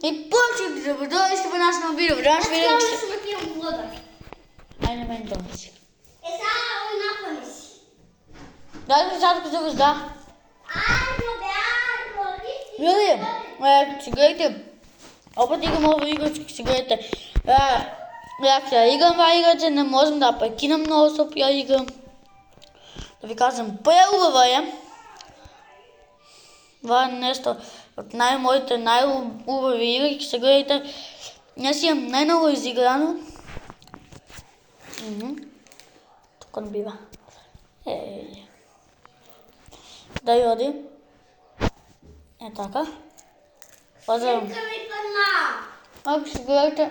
И почти да дойдете по нашето видео. Аз трябва да се напивам вода. Айде мен дойдеш. Сега напъни си. Дай ми сладко за възда. Люди, си гледайте. Опът играм ова играчка, си гледайте. Як сега играм това играче, не можем да прекинам много стоп я играм. Да ви кажем, преубава е. Това е нещо от моите най-убави игри, си гледайте. Днес имам най-много изиграно. Тук не бива. Дай оди. Така. Пазарам. Ако си гледате.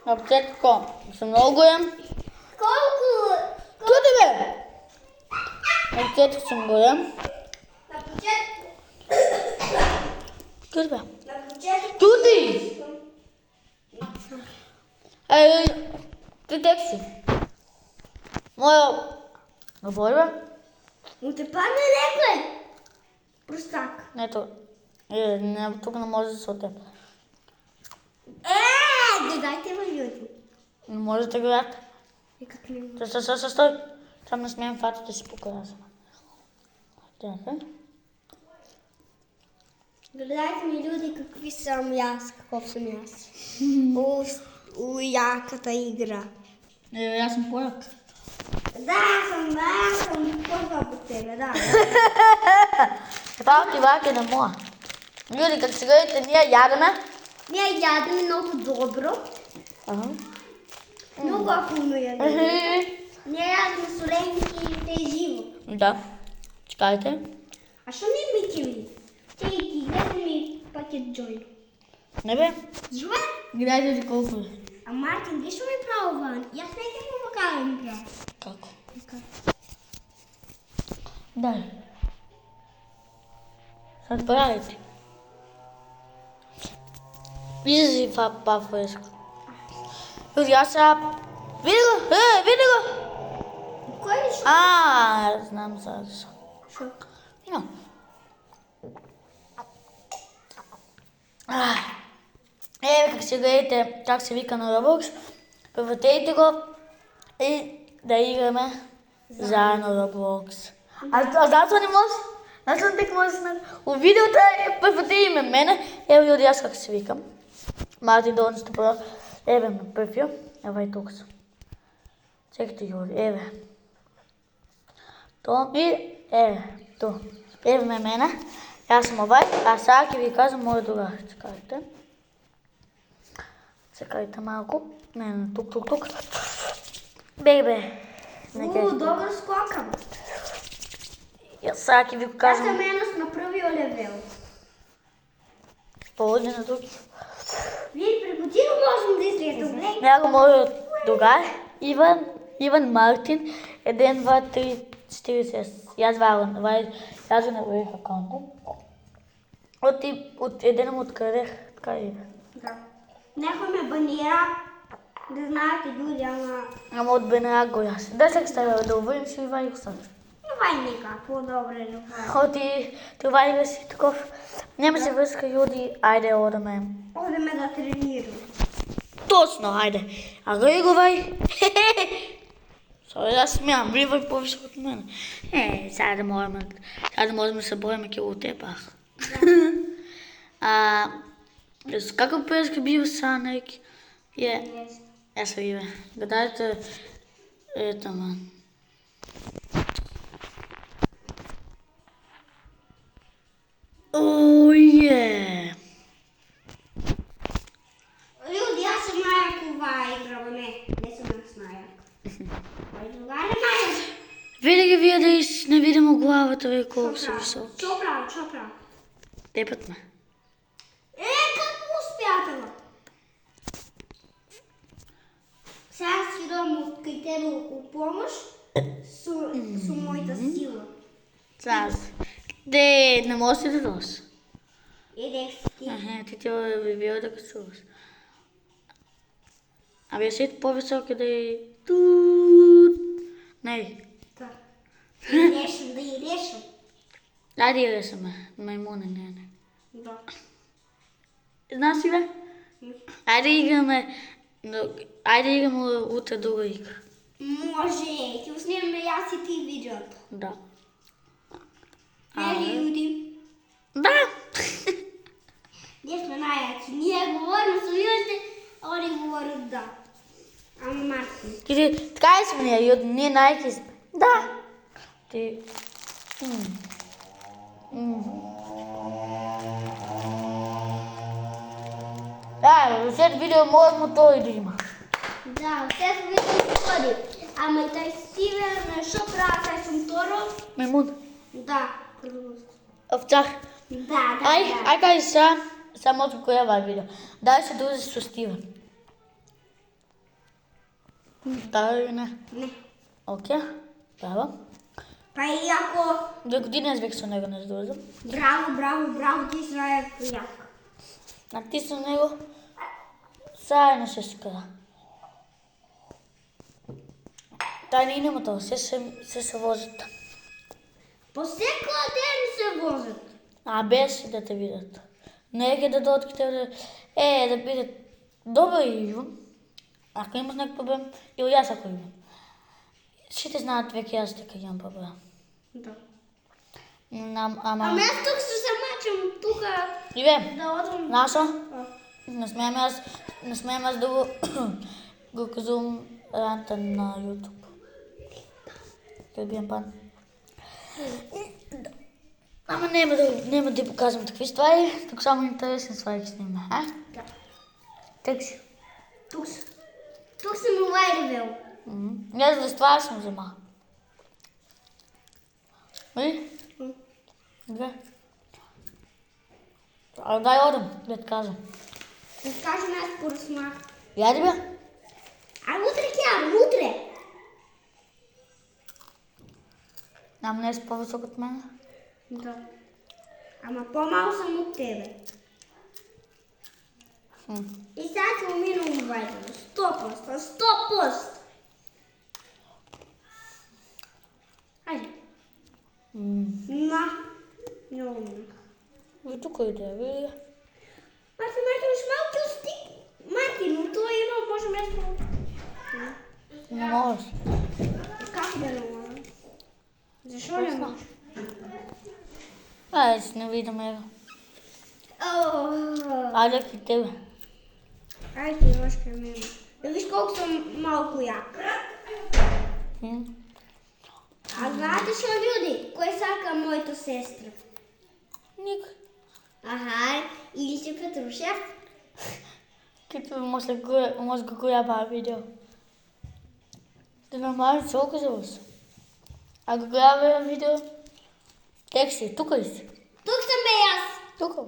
Аптека съм много голям. Колко? Туди бе! Аптека съм голям. На почетко. Туди бе. На почетко. Туди! Ти тек си. Моя... Говори бе? Но те падне леко. Простак. Ето. Тук не може да се отеп. Додайте ме люди. Не може да гледат. И как не може? Стой. Там не смеем фатите си показвам. Така. Гледайте ми люди какви съм аз, какъв съм аз. Яката игра. Аз съм пояк. Да, съм по-добър по тебе, да. Това отиваки на моя. Люди, като си гледате, ние ядеме. Ние ядем много добро. Много вкусно ядем. Ние ядем соленки и те живо. Да. Чекайте. А що не митим? Те ги гледам ми пакет джойно. Не бе. Живе? Гледайте ли колко е. А Мартин, ти ще ми пробва? Аз не те помагавам бе. Како? Дай. Sad правите. Вижда си пафоеско. Люди, аз сега... Види го! Кой ли шо? Знам сега защо. Шо? Как си гледате как се вика на Roblox, превъртейте го и да играме заедно Roblox. Защо не може? Защо не така може да се от видеото превъртей име мене. Ево люди, аз как се викам. Мартин долу сте първо. Еве ме префил. Еве тук съм. Чекайте люди, еве. То и то. Еве ме мене. Аз съм овай, а сега ќе ви кажам моя другар. Чекайте малко. Не, тук. Бебе. Добър скокам. Аз сега ќе ви Аз кажам. съм едност на пръвия левел. Полудни на други. Вие преди го можем да излезем. Него моят другар. Иван Мартин. 1, 2, 3, 4, 6. Аз го направих акаунта. От един му открадех. Така и Да. Някой ме банира. Да знаете люди, ама от бенерак го яс. Да се ставя да увърим си Иван и го ставаш. това е нека, по-добре това. Това е си таков. Няма се връзка люди. Айде одаме. Одеме да тренираме. Точно, айде. А гъй го вай. Сори да смявам, вливай по-високо от мен. Сега да можем да се борим кило тепах. Како преска бива са neki? Evo je. Da dajte man. Ljudi, ja sam najak u ova igrava, ne sam nas najak. Moj drugar je najak. Види ги вие да не видимо главата ви колко са високи. Čo prav? Тепат ме. Kako uspijate го? Сега си идвам кај тебе у помощ со мојата сила. Зараз. Не можеш да дойдеш. Идех ти. Ти би бил да качуваш. Вие си по-високи да и... Не. Да. Да идеш. Ајде играј со ме. Мајмуне, не. Да. Знаеш ли бе? Ајде играме утре друга игра. Може, ќе го снимаме јас и ти видеото. Да. Нели ljudi? Да. Ние сме најаки. Ние говорим со луѓето, а они говорат да. Ама Мартин. Ти така сме ние најки сме. Да. Ти... Да, след видео мојот мотори да има. Да, след видео мотори. Ама и тај Стивен, шо прави тај со моторот? Мајмун. Да. Овцар. Да. Ај кажи само кој е вај видео. Дали се дружиш со Стивен? Да или не? Не. Океј. Браво. Па и ако... 2 години јас веќе со него не дружам. Браво, ти си најак. А ти со него заедно се скара. Тај не нема тоа, се возат. По секој ден се возат. А без да те видат. Не ќе да додат кај тебе да бидат добро Иво. Ако имаш некој проблем, или јас ако имам. Сите знаат веќе јас дека имам проблем. Да. Ама јас тук се мачам тука Иве, да одам. Нашо? Не смеем јас да го казувам ранта на YouTube. Ќе бијам пан. Ама нема да показвам такви ствари, тук само интересни ствари ќе снимаме, а? Да. Текси. Тук съм лайревел. Јас за ствар сум зема. Види? Две. А дај одам, да ти кажам. Да кажем аз поръсна. Јади бе? А утре ќе утре. Ама не си по-висок от мене? Да. Ама по-мал съм от тебе. И сега ќе уминам вајдено. 100%. Ајде. На. Не уминах. И тука иде, види. Мартин, уж малки усти. Мартин, но тоа има, може место. Не можеш. Како да не можам? Зашо не можеш? Ајде си не видам ева. Ајде ки тебе. Ајде ти имаш кај мене. Да виж колко съм малко як. А знаете шо люди? Кој сака мојата сестра? Никој. Аха, Илче Петрушев. Кито може го гледа видео. Ти нормално се оказалось. А го гледа видео? Текси, тука ли си? Тук съм бе јас. Тука.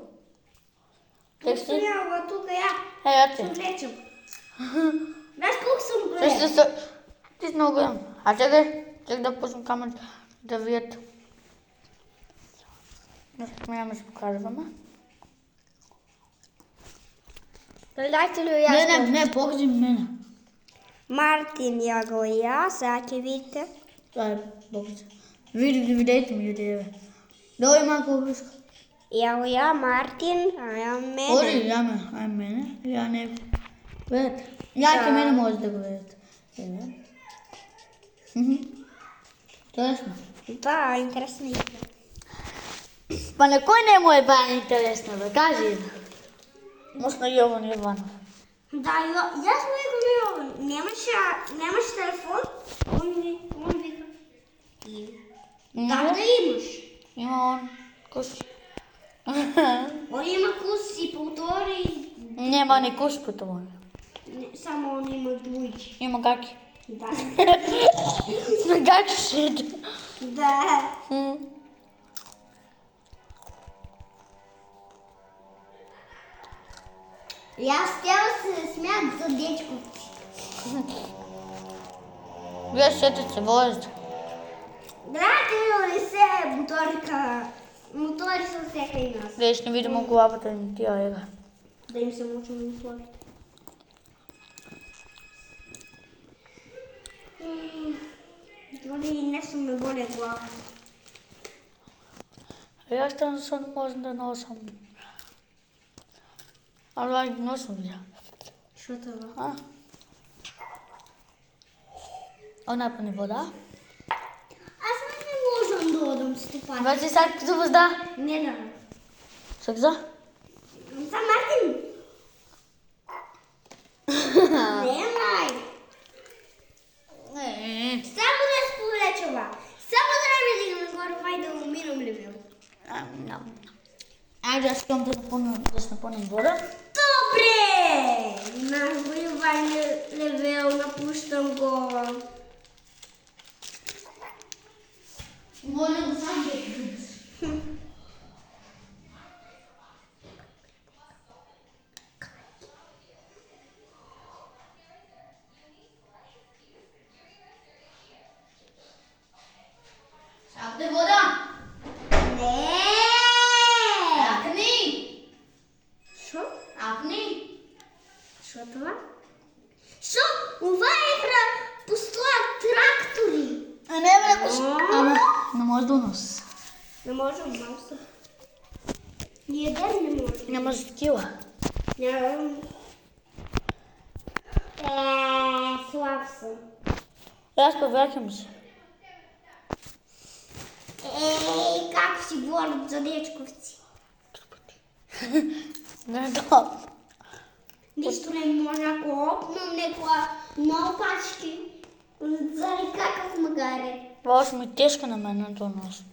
Тук съм ја, тук ја. Ја Се ти. влечем. Знаеш колко съм голем? Ти си много голям. А чекай да пуснем камерата да видят. Няма да се показваме. Гледайте ли јас? Не, покажи мене. Мартин ја го ја, сега ќе видите. Това е покажи. Видете ми видео. Долу малко близко. Ја го ја Мартин, а ја мене. Оди, ја мене. Ја не. Видете. Ја ке мене може да го видите. Интересно. Да, интересно игра. Па на кој не му е баја интересно, бе, кажи. Може на Јован Јованов. Да, јас му го Јован. Немаш телефон? Он вика. Да имаш. Има он. Куш. Он има кус и повтори. Нема ни куш по това. Само он има двојки. Има гаки. Да. Гаки шит. Да. Јас тела се смеат за дечковци. Вие сетите се возите. Драго ли се мотори са всека и нас. Вие ще не видимо главата им тия ега. Да им се мучим моторите. Дори нещо ме боли глава. Јас што не можам да носам. Ала ги носам ја. Што това? А? Она пани вода. Аз не можам да одам стопати. Вече сак за вода. Не да. Сак за? Са Мартин. Немај. Не. Само да сповлечува. Само да не ме дигам горе, вај да умирам ли бе. Ајде, јас искам да се напълнам вода. Добре! Наш војувај левел, напуштам го. Молим да сам да Сакате вода? Не! Акни! Шо? Акни! Шо това? Шо? Ова игра постојат трактори. А не бе, ама не може да носи. Не можам, малко. Ниеден не може. Не може такива. Нямам. Слаб съм. Јас повраќам се. Како си говорат за дечковци? Не да. Ништо не може, ако опнам некоја наопачки, заради какав магаре. Баш ми тешко на мене да носи.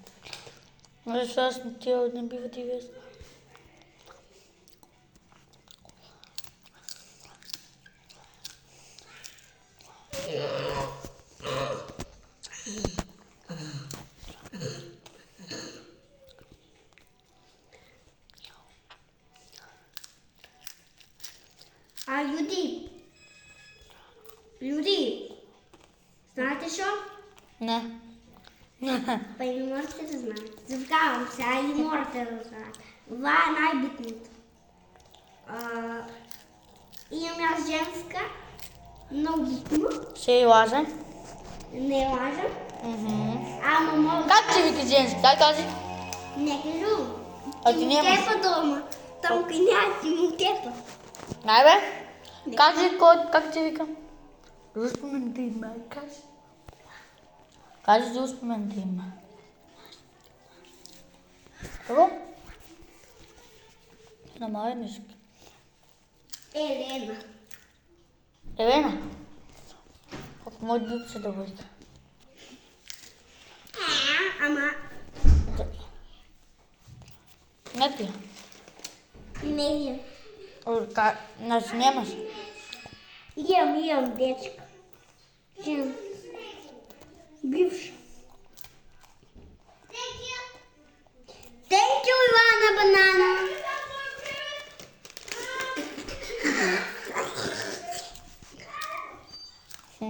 Но сега тия не бива ти вест. А люди, знаете шо? Не. Па и не можете да знаете. Завкавам се, а и морате да знаете. Това е най-битното. Имам аз женска, много битно, Се и лаже. не лажам. Ама мога... Как ти вика женски? Как кажи? Не кажу. А ти нямаш? Тимутепа дома. Там няма Тимутепа. Най бе? Кажи как ти вика? Успомен ти има, кажи. Кажи за успомен ти има. Първо? Намаля ниски. Елена. Елена? Как може да се да вика? Ама Не ти. не имам. Значи нямаш. Имам дечка. Жен. Бивша. Thank you, Ивана Банана.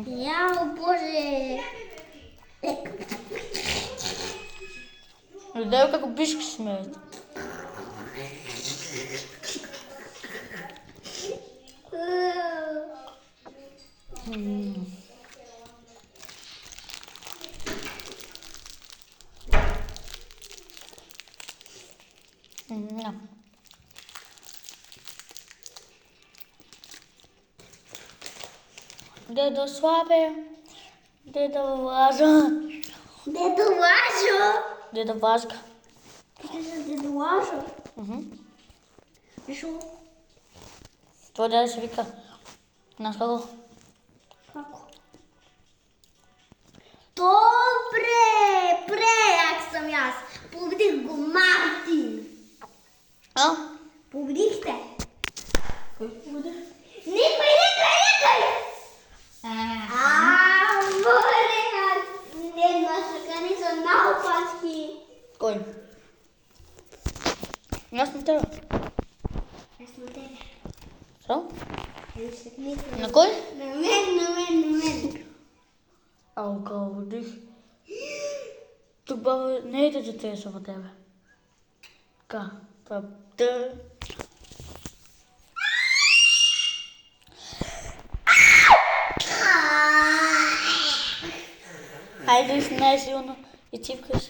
Яо, Боже. Гледай како пишки смеят. Дедо Славе, дедо Влажа, Дедо Лажо. дедо Важка. Дедо Лажо. Шо? Това дедо се вика. Знаеш како? Како? Добре, прејак сам јас. Победих го Мартин. А? Победихте. Некој. Море, една шакани са наопачки. Кој? Јас на тебе. Јас на тебе. Што? На На кој? мен. Ау, као водиш. Тук баба не иде да те во тебе. Ка? Па, те... Ајде, најсилно и цивкаш.